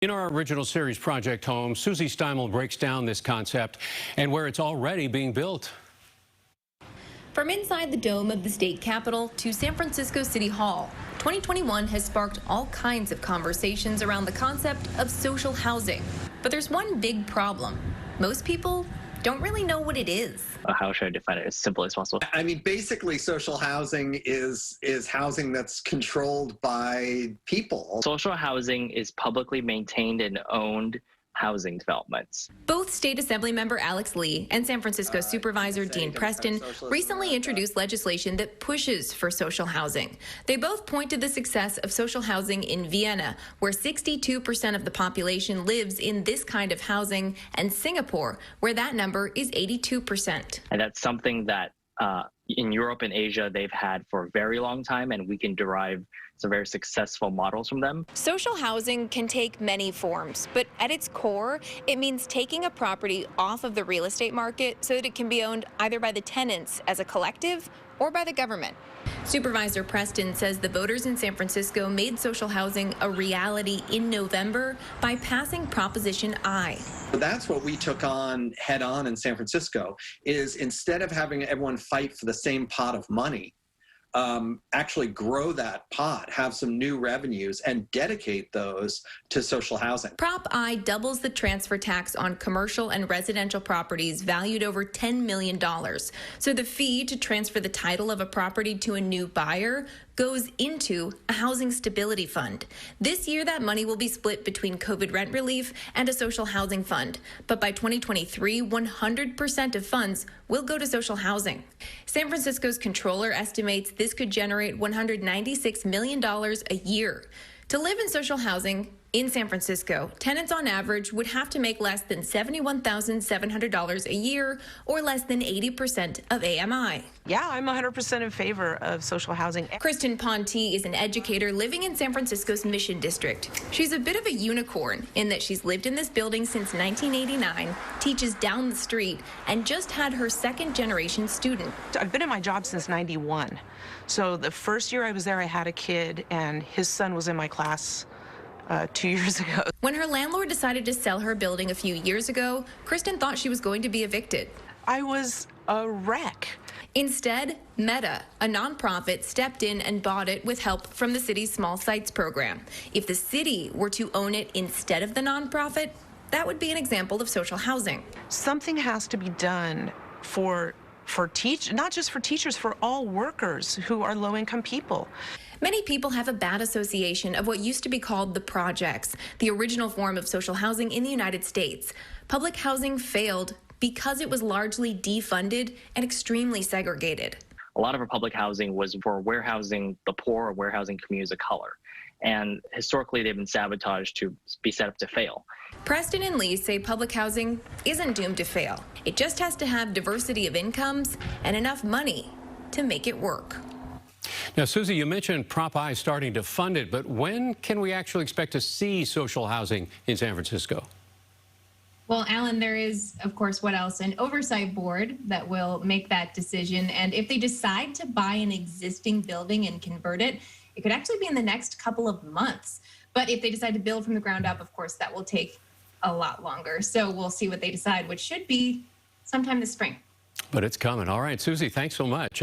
In our original series, Project Home, Susie Steimle breaks down this concept and where it's already being built. From inside the dome of the state capitol to San Francisco City Hall, 2021 has sparked all kinds of conversations around the concept of social housing. But there's one big problem. Most people don't really know what it is. How should I define it as simple as possible? I mean, basically, social housing is housing that's controlled by people. Social housing is publicly maintained and owned housing developments. Both State Assembly member Alex Lee and San Francisco Supervisor Dean Preston recently introduced legislation that pushes for social housing. They both point to the success of social housing in Vienna, where 62% of the population lives in this kind of housing, and Singapore, where that number is 82%. And that's something that in Europe and Asia they've had for a very long time, and we can derive some very successful models from them. Social housing can take many forms, but at its core, it means taking a property off of the real estate market so that it can be owned either by the tenants as a collective or by the government. Supervisor Preston says the voters in San Francisco made social housing a reality in November by passing Proposition I. That's what we took on head on in San Francisco, is instead of having everyone fight for the same pot of money, actually grow that pot, have some new revenues, and dedicate those to social housing. Prop I doubles the transfer tax on commercial and residential properties valued over $10 million. So the fee to transfer the title of a property to a new buyer goes into a housing stability fund. This year, that money will be split between COVID rent relief and a social housing fund. But by 2023, 100% of funds will go to social housing. San Francisco's controller estimates this could generate $196 million a year. To live in social housing in San Francisco, tenants on average would have to make less than $71,700 a year, or less than 80% of AMI. Yeah, I'm 100% in favor of social housing. Kristen Ponte is an educator living in San Francisco's Mission District. She's a bit of a unicorn in that she's lived in this building since 1989, teaches down the street, and just had her second-generation student. I've been in my job since '91. So the first year I was there, I had a kid, and his son was in my class 2 years ago. When her landlord decided to sell her building a few years ago, Kristen thought she was going to be evicted. I was a wreck. Instead, Meta, a nonprofit, stepped in and bought it with help from the city's Small Sites program. If the city were to own it instead of the nonprofit, that would be an example of social housing. Something has to be done for not just for teachers, for all workers who are low-income people. Many people have a bad association of what used to be called the projects, the original form of social housing in the United States. Public housing failed because it was largely defunded and extremely segregated. A lot of our public housing was for warehousing the poor or warehousing communities of color. And historically, they've been sabotaged to be set up to fail. Preston and Lee say public housing isn't doomed to fail. It just has to have diversity of incomes and enough money to make it work. Now, Susie, you mentioned Prop I starting to fund it, but when can we actually expect to see social housing in San Francisco? Well, Alan, there is, of course, what else? An oversight board that will make that decision. And if they decide to buy an existing building and convert it, it could actually be in the next couple of months. But if they decide to build from the ground up, of course, that will take a lot longer. So we'll see what they decide, which should be sometime this spring. But it's coming. All right, Susie, thanks so much.